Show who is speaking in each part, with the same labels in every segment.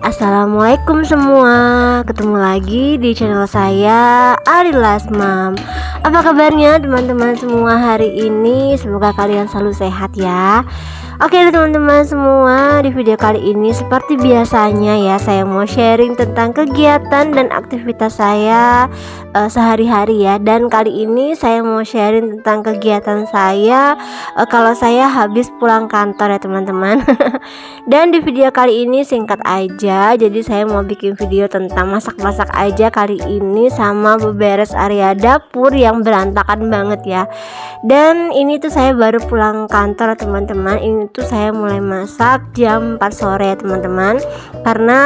Speaker 1: Assalamualaikum semua. Ketemu lagi di channel saya, Arilas Mom. Apa kabarnya teman-teman semua hari ini? Semoga kalian selalu sehat ya. Oke teman-teman semua, di video kali ini seperti biasanya ya, saya mau sharing tentang kegiatan dan aktivitas saya sehari-hari ya. Dan kali ini saya mau sharing tentang kegiatan saya kalau saya habis pulang kantor ya teman-teman. Dan di video kali ini singkat aja, jadi saya mau bikin video tentang masak-masak aja kali ini, sama beberes area dapur yang berantakan banget ya. Dan ini tuh saya baru pulang kantor teman-teman. Ini tuh saya mulai masak jam 4 sore teman-teman, karena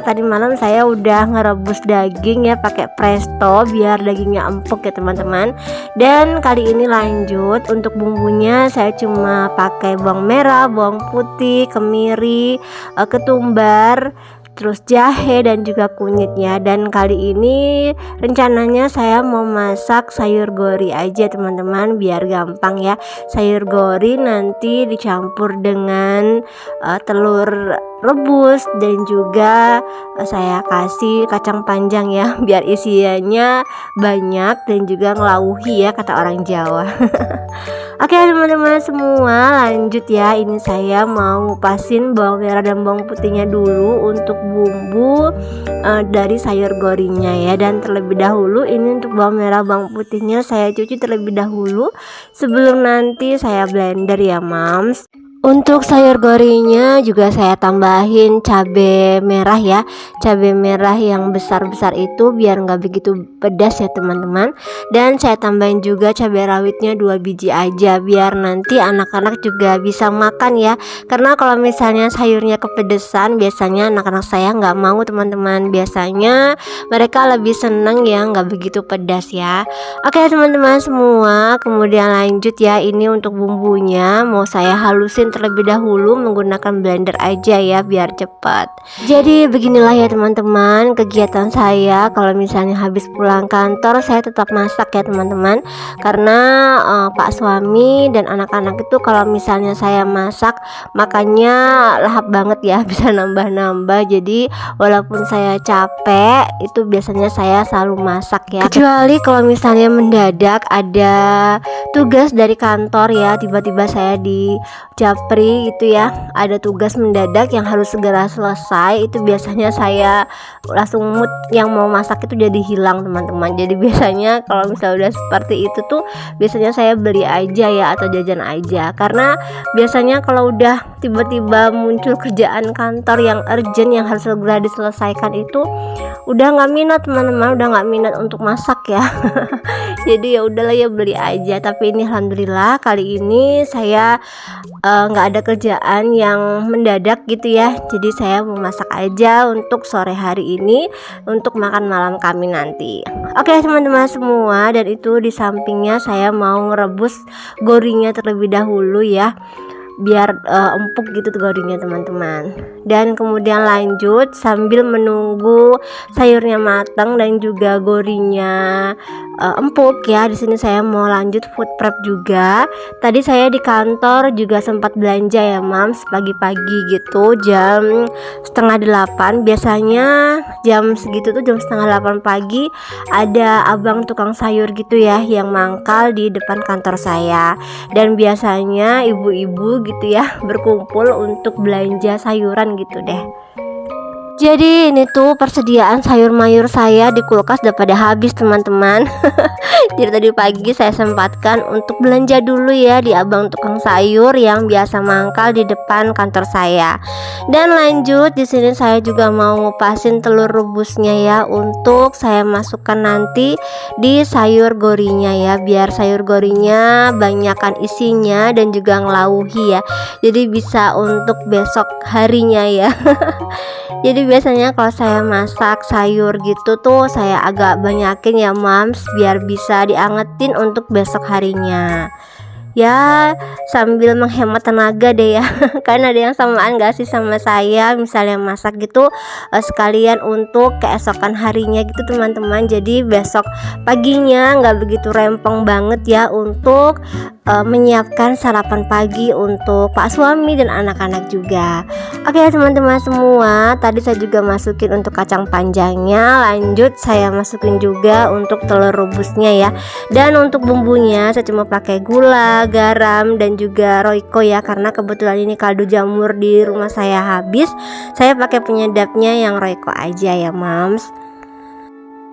Speaker 1: tadi malam saya udah ngerebus daging ya pakai presto biar dagingnya empuk ya teman-teman. Dan kali ini lanjut, untuk bumbunya saya cuma pakai bawang merah, bawang putih, kemiri, ketumbar, terus jahe dan juga kunyitnya. Dan kali ini rencananya saya mau masak sayur gori aja teman-teman, biar gampang ya. Sayur gori nanti dicampur dengan telur rebus, dan juga saya kasih kacang panjang ya biar isiannya banyak dan juga ngelauhi ya kata orang Jawa. Oke teman-teman semua, lanjut ya. Ini saya mau ngupasin bawang merah dan bawang putihnya dulu untuk bumbu dari sayur gorinya ya. Dan terlebih dahulu ini untuk bawang merah bawang putihnya saya cuci terlebih dahulu sebelum nanti saya blender ya mams. Untuk sayur gorinya juga saya tambahin cabai merah ya, cabai merah yang besar-besar itu biar nggak begitu pedas ya teman-teman. Dan saya tambahin juga cabai rawitnya 2 biji aja biar nanti anak-anak juga bisa makan ya. Karena kalau misalnya sayurnya kepedesan biasanya anak-anak saya nggak mau teman-teman, biasanya mereka lebih seneng ya nggak begitu pedas ya. Oke teman-teman semua, kemudian lanjut ya, ini untuk bumbunya mau saya halusin terlebih dahulu menggunakan blender aja ya biar cepat. Jadi beginilah ya teman-teman kegiatan saya kalau misalnya habis pulang kantor. Saya tetap masak ya teman-teman, karena pak suami dan anak-anak itu kalau misalnya saya masak makannya lahap banget ya, bisa nambah-nambah. Jadi walaupun saya capek itu biasanya saya selalu masak ya, kecuali kalau misalnya mendadak ada tugas dari kantor ya, tiba-tiba saya di Japri gitu ya, ada tugas mendadak yang harus segera selesai, itu biasanya saya langsung mood yang mau masak itu jadi hilang teman-teman. Jadi biasanya kalau misalnya udah seperti itu tuh biasanya saya beli aja ya atau jajan aja, karena biasanya kalau udah tiba-tiba muncul kerjaan kantor yang urgent yang harus segera diselesaikan itu udah nggak minat teman-teman, udah nggak minat untuk masak ya. Jadi ya udahlah ya beli aja. Tapi ini alhamdulillah kali ini saya nggak ada kerjaan yang mendadak gitu ya, jadi saya mau masak aja untuk sore hari ini untuk makan malam kami nanti. Oke teman-teman semua, dan itu di sampingnya saya mau ngerebus gorinya terlebih dahulu ya biar empuk gitu tuh gorinya teman-teman. Dan kemudian lanjut sambil menunggu sayurnya matang dan juga gorinya empuk ya. Di sini saya mau lanjut food prep juga. Tadi saya di kantor juga sempat belanja ya mams, pagi-pagi gitu jam setengah 8. Biasanya jam segitu tuh jam setengah 8 pagi ada abang tukang sayur gitu ya yang mangkal di depan kantor saya. Dan biasanya ibu-ibu gitu ya berkumpul untuk belanja sayuran gitu deh. Jadi ini tuh persediaan sayur mayur saya di kulkas udah pada habis teman-teman. Jadi tadi pagi saya sempatkan untuk belanja dulu ya di abang tukang sayur yang biasa mangkal di depan kantor saya. Dan lanjut di sini saya juga mau ngupasin telur rebusnya ya, untuk saya masukkan nanti di sayur gorinya ya, biar sayur gorinya banyakkan isinya dan juga ngelauhi ya. Jadi bisa untuk besok harinya ya. Jadi biasanya kalau saya masak sayur gitu tuh saya agak banyakin ya mams biar bisa diangetin untuk besok harinya. ya sambil menghemat tenaga deh ya. Kan ada yang samaan gak sih sama saya, misalnya masak gitu sekalian untuk keesokan harinya gitu teman-teman. Jadi besok paginya nggak begitu rempong banget ya untuk menyiapkan sarapan pagi untuk Pak suami dan anak-anak juga. Oke teman-teman semua, tadi saya juga masukin untuk kacang panjangnya, lanjut saya masukin juga untuk telur rebusnya ya. Dan untuk bumbunya saya cuma pakai gula, garam dan juga royco ya, karena kebetulan ini kaldu jamur di rumah saya habis. Saya pakai penyedapnya yang royco aja ya mams.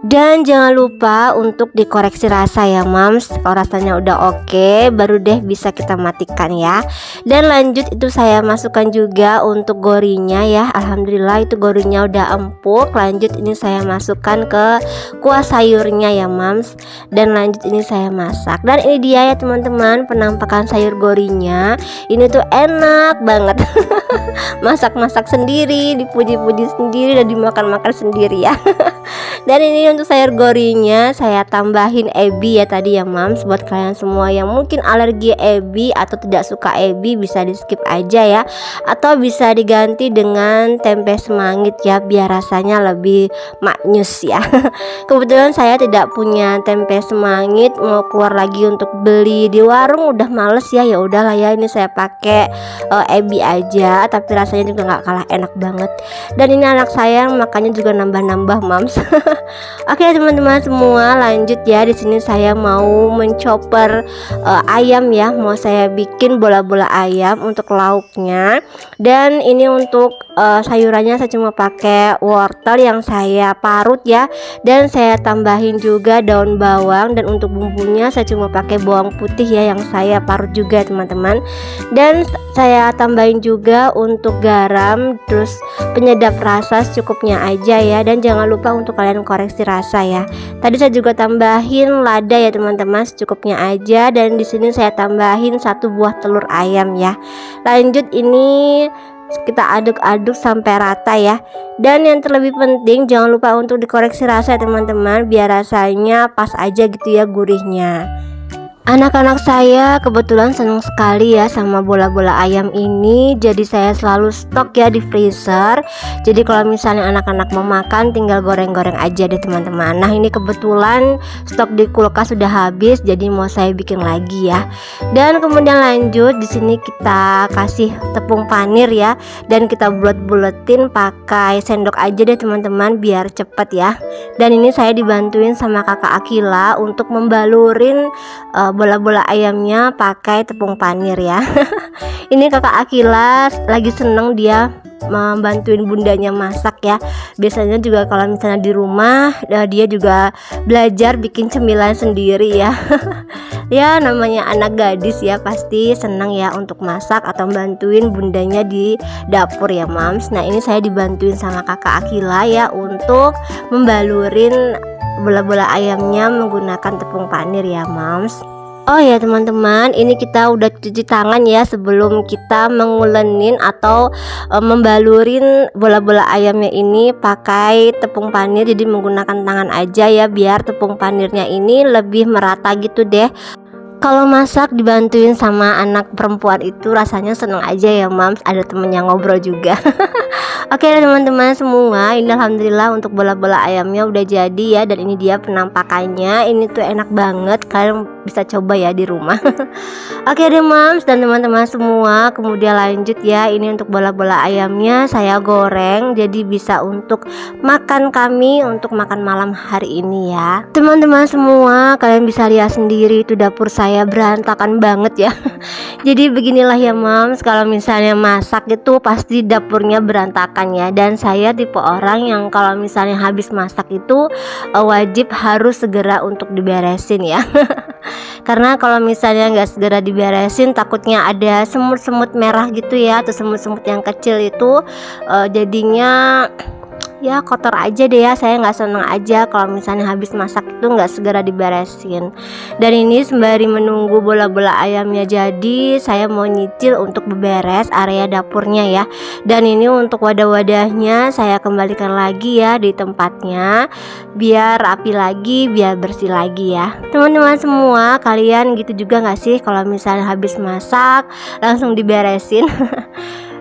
Speaker 1: Dan jangan lupa untuk dikoreksi rasa ya mams. Kalau rasanya udah oke, baru deh bisa kita matikan ya. Dan lanjut itu saya masukkan juga untuk gorinya ya. Alhamdulillah itu gorinya udah empuk. Lanjut ini saya masukkan ke kuah sayurnya ya mams. Dan lanjut ini saya masak. Dan ini dia ya teman-teman, penampakan sayur gorinya. Ini tuh enak banget. Masak-masak sendiri, dipuji-puji sendiri, dan dimakan-makan sendiri ya. Dan ini untuk sayur gorinya saya tambahin ebi ya tadi ya mams. Buat kalian semua yang mungkin alergi ebi atau tidak suka ebi, bisa di skip aja ya, atau bisa diganti dengan tempe semangit ya, biar rasanya lebih maknyus ya. Kebetulan saya tidak punya tempe semangit, mau keluar lagi untuk beli di warung udah males ya. Ya udahlah ya, ini saya pakai ebi aja, tapi rasanya juga nggak kalah enak banget. Dan ini anak saya makannya juga nambah-nambah mams. Oke teman-teman semua, lanjut ya. Di sini saya mau menchopper ayam ya, mau saya bikin bola-bola ayam untuk lauknya. Dan ini untuk sayurannya saya cuma pakai wortel yang saya parut ya, dan saya tambahin juga daun bawang. Dan untuk bumbunya saya cuma pakai bawang putih ya, yang saya parut juga teman-teman. Dan saya tambahin juga untuk garam, terus penyedap rasa secukupnya aja ya. Dan jangan lupa untuk kalian koreksi rasa ya. Tadi saya juga tambahin lada ya teman-teman, secukupnya aja. Dan di sini saya tambahin 1 buah telur ayam ya. Lanjut ini kita aduk-aduk sampai rata ya. Dan yang terlebih penting jangan lupa untuk dikoreksi rasa ya teman-teman, biar rasanya pas aja gitu ya, gurihnya. Anak-anak saya kebetulan senang sekali ya sama bola-bola ayam ini. Jadi saya selalu stok ya di freezer. Jadi kalau misalnya anak-anak mau makan, tinggal goreng-goreng aja deh teman-teman. Nah ini kebetulan stok di kulkas sudah habis, jadi mau saya bikin lagi ya. Dan kemudian lanjut di sini kita kasih tepung panir ya, dan kita bulet-buletin pakai sendok aja deh teman-teman, biar cepet ya. Dan ini saya dibantuin sama kakak Akila untuk membalurin bola-bola ayamnya pakai tepung panir ya. Ini kakak Akila lagi seneng dia membantuin bundanya masak ya. Biasanya juga kalau misalnya di rumah dia juga belajar bikin cemilan sendiri ya. Ya namanya anak gadis ya, pasti senang ya untuk masak atau bantuin bundanya di dapur ya mams. Nah ini saya dibantuin sama kakak Akila ya untuk membalurin bola-bola ayamnya menggunakan tepung panir ya mams. Oh ya teman-teman, ini kita udah cuci tangan ya sebelum kita mengulenin atau membalurin bola-bola ayamnya ini pakai tepung panir. Jadi menggunakan tangan aja ya, biar tepung panirnya ini lebih merata gitu deh. Kalau masak dibantuin sama anak perempuan itu rasanya seneng aja ya mams, ada temennya ngobrol juga. Oke teman-teman semua, ini alhamdulillah untuk bola-bola ayamnya udah jadi ya. Dan ini dia penampakannya, ini tuh enak banget, kalian bisa coba ya di rumah. Oke deh mams dan teman-teman semua, kemudian lanjut ya. Ini untuk bola-bola ayamnya saya goreng, jadi bisa untuk makan kami untuk makan malam hari ini ya. Teman-teman semua, kalian bisa lihat sendiri itu dapur saya berantakan banget ya. Jadi beginilah ya mams, kalau misalnya masak itu pasti dapurnya berantakan ya. Dan saya tipe orang yang kalau misalnya habis masak itu wajib harus segera untuk diberesin ya. Karena kalau misalnya nggak segera diberesin, takutnya ada semut-semut merah gitu ya, atau semut-semut yang kecil itu jadinya ya kotor aja deh ya. Saya nggak seneng aja kalau misalnya habis masak itu nggak segera diberesin. Dan ini sembari menunggu bola-bola ayamnya jadi, saya mau nyicil untuk beberes area dapurnya ya. Dan ini untuk wadah-wadahnya saya kembalikan lagi ya di tempatnya, biar rapi lagi, biar bersih lagi ya. Teman-teman semua, kalian gitu juga nggak sih kalau misalnya habis masak langsung diberesin?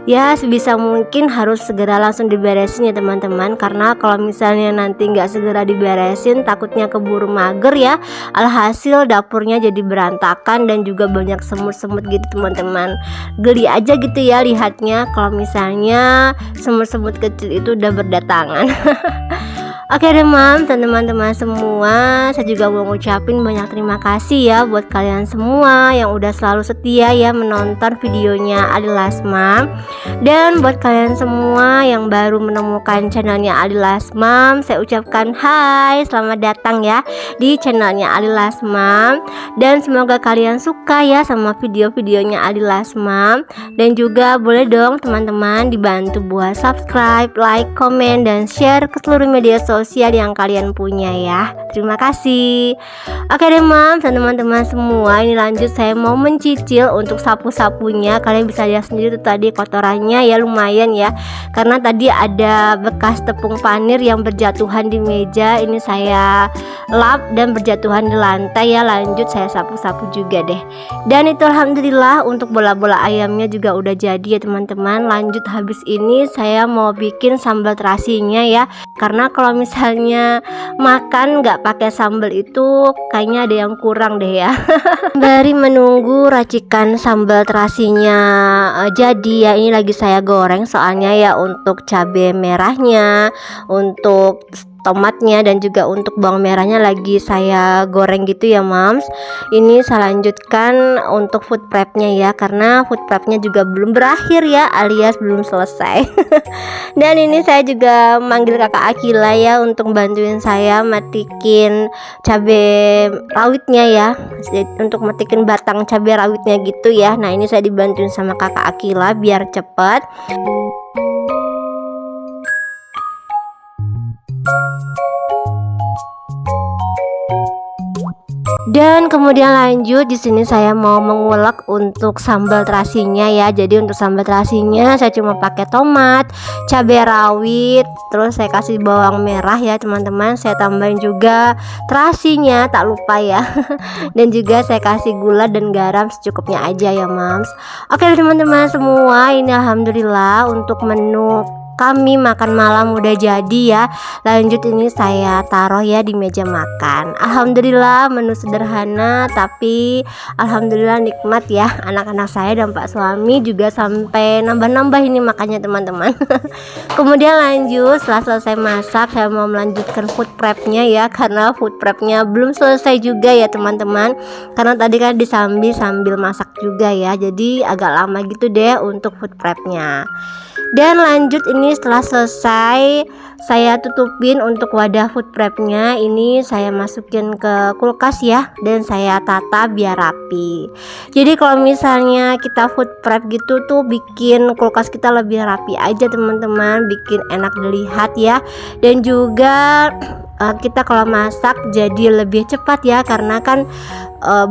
Speaker 1: Ya sebisa mungkin harus segera langsung diberesin ya teman-teman, karena kalau misalnya nanti nggak segera diberesin takutnya keburu mager ya, alhasil dapurnya jadi berantakan dan juga banyak semut-semut gitu teman-teman. Geli aja gitu ya lihatnya kalau misalnya semut-semut kecil itu udah berdatangan. Oke deh Mams dan teman-teman semua, saya juga mau ngucapin banyak terima kasih ya buat kalian semua yang udah selalu setia ya menonton videonya Adilas Mom. Dan buat kalian semua yang baru menemukan channelnya Adilas Mom, saya ucapkan hai, selamat datang ya di channelnya Adilas Mom. Dan semoga kalian suka ya sama video-videonya Adilas Mom. Dan juga boleh dong teman-teman dibantu buat subscribe, like, komen, dan share ke seluruh media sosial yang kalian punya ya. Terima kasih. Oke deh Mams dan teman-teman semua, ini lanjut saya mau mencicil untuk sapu-sapunya. Kalian bisa lihat sendiri tuh tadi kotorannya ya lumayan ya, karena tadi ada bekas tepung panir yang berjatuhan di meja. Ini saya lap dan berjatuhan di lantai ya. Lanjut saya sapu-sapu juga deh. Dan itu alhamdulillah untuk bola-bola ayamnya juga udah jadi ya teman-teman. Lanjut habis ini saya mau bikin sambal terasinya ya, karena kalau misalnya makan nggak pakai sambal itu kayaknya ada yang kurang deh ya. Dari menunggu racikan sambal terasinya jadi ya, ini lagi saya goreng soalnya ya, untuk cabai merahnya, untuk tomatnya, dan juga untuk bawang merahnya lagi saya goreng gitu ya Mams. Ini saya lanjutkan untuk food prepnya ya, karena food prepnya juga belum berakhir ya, alias belum selesai. Dan ini saya juga manggil kakak Akila ya untuk bantuin saya metikin cabai rawitnya ya, untuk metikin batang cabai rawitnya gitu ya. Nah ini saya dibantuin sama kakak Akila biar cepet. Dan kemudian lanjut di sini saya mau mengulek untuk sambal terasinya ya. Jadi untuk sambal terasinya saya cuma pakai tomat, cabai rawit, terus saya kasih bawang merah ya teman-teman. Saya tambahin juga terasinya, tak lupa ya. Dan juga saya kasih gula dan garam secukupnya aja ya Mams. Oke teman-teman semua, ini alhamdulillah untuk menu kami makan malam udah jadi ya. Lanjut ini saya taruh ya di meja makan. Alhamdulillah menu sederhana tapi alhamdulillah nikmat ya. Anak-anak saya dan Pak suami juga sampai nambah-nambah ini makannya teman-teman. Kemudian lanjut setelah selesai masak saya mau melanjutkan food prepnya ya, karena food prepnya belum selesai juga ya teman-teman, karena tadi kan sambil masak juga ya, jadi agak lama gitu deh untuk food prepnya. Dan lanjut ini setelah selesai saya tutupin untuk wadah food prepnya. Ini saya masukin ke kulkas ya, dan saya tata biar rapi. Jadi kalau misalnya kita food prep gitu tuh bikin kulkas kita lebih rapi aja teman-teman, bikin enak dilihat ya. Dan juga kita kalau masak jadi lebih cepat ya, karena kan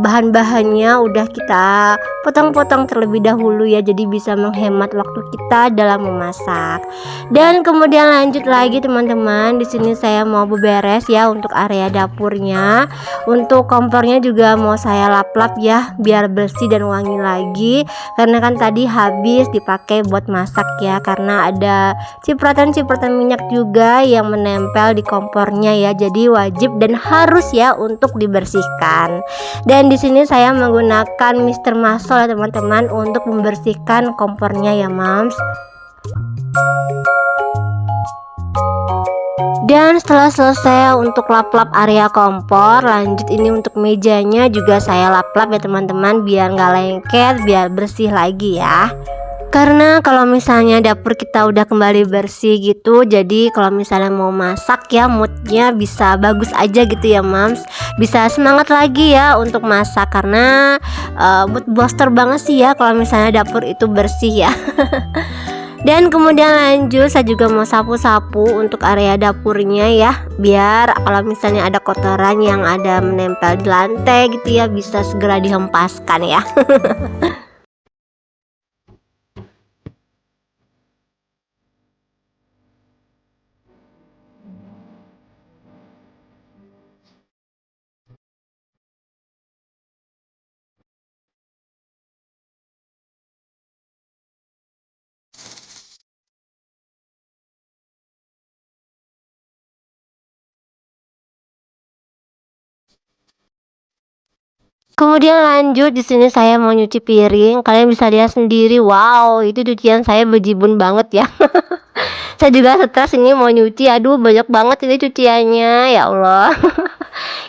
Speaker 1: bahan-bahannya udah kita potong-potong terlebih dahulu ya, jadi bisa menghemat waktu kita dalam memasak. Dan kemudian lanjut lagi teman-teman, di sini saya mau beberes ya untuk area dapurnya. Untuk kompornya juga mau saya lap-lap ya biar bersih dan wangi lagi, karena kan tadi habis dipakai buat masak ya, karena ada cipratan-cipratan minyak juga yang menempel di kompornya ya, jadi wajib dan harus ya untuk dibersihkan. Dan di sini saya menggunakan Mr. Muscle ya teman-teman untuk membersihkan kompornya ya Mams. Dan setelah selesai untuk lap-lap area kompor, lanjut ini untuk mejanya juga saya lap-lap ya teman-teman, biar nggak lengket, biar bersih lagi ya. Karena kalau misalnya dapur kita udah kembali bersih gitu, jadi kalau misalnya mau masak ya moodnya bisa bagus aja gitu ya Mams, bisa semangat lagi ya untuk masak, karena mood booster banget sih ya kalau misalnya dapur itu bersih ya. Dan kemudian lanjut saya juga mau sapu-sapu untuk area dapurnya ya, biar kalau misalnya ada kotoran yang ada menempel di lantai gitu ya bisa segera dihempaskan ya. Kemudian lanjut di sini saya mau nyuci piring, kalian bisa lihat sendiri. Wow, itu cucian saya bejibun banget ya. Saya juga stres ini mau nyuci. Aduh, banyak banget ini cuciannya. Ya Allah.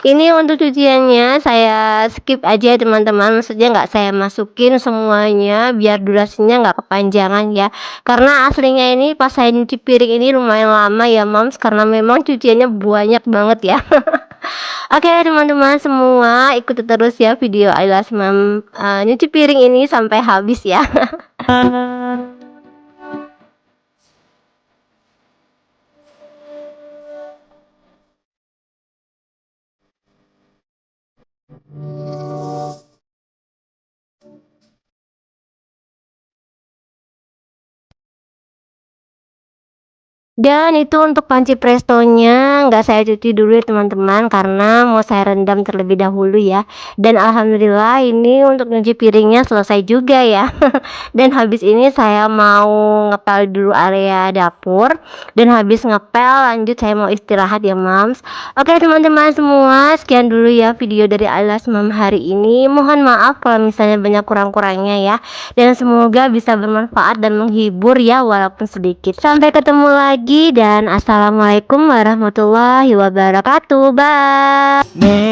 Speaker 1: Ini untuk cuciannya saya skip aja ya teman-teman. Maksudnya nggak saya masukin semuanya biar durasinya nggak kepanjangan ya. Karena aslinya ini pas saya nyuci piring ini lumayan lama ya Moms, karena memang cuciannya banyak banget ya. Oke teman-teman semua, ikuti terus ya video Ailas nyuci piring ini sampai habis ya. Dan itu untuk panci prestonya nggak saya cuci dulu ya teman-teman, karena mau saya rendam terlebih dahulu ya. Dan alhamdulillah ini untuk nyuci piringnya selesai juga ya. Dan habis ini saya mau ngepel dulu area dapur, dan habis ngepel lanjut saya mau istirahat ya Mams. Oke teman-teman semua, sekian dulu ya video dari Ailas Mam hari ini. Mohon maaf kalau misalnya banyak kurang-kurangnya ya, dan semoga bisa bermanfaat dan menghibur ya walaupun sedikit. Sampai ketemu lagi dan assalamualaikum warahmatullahi wabarakatuh. Bye.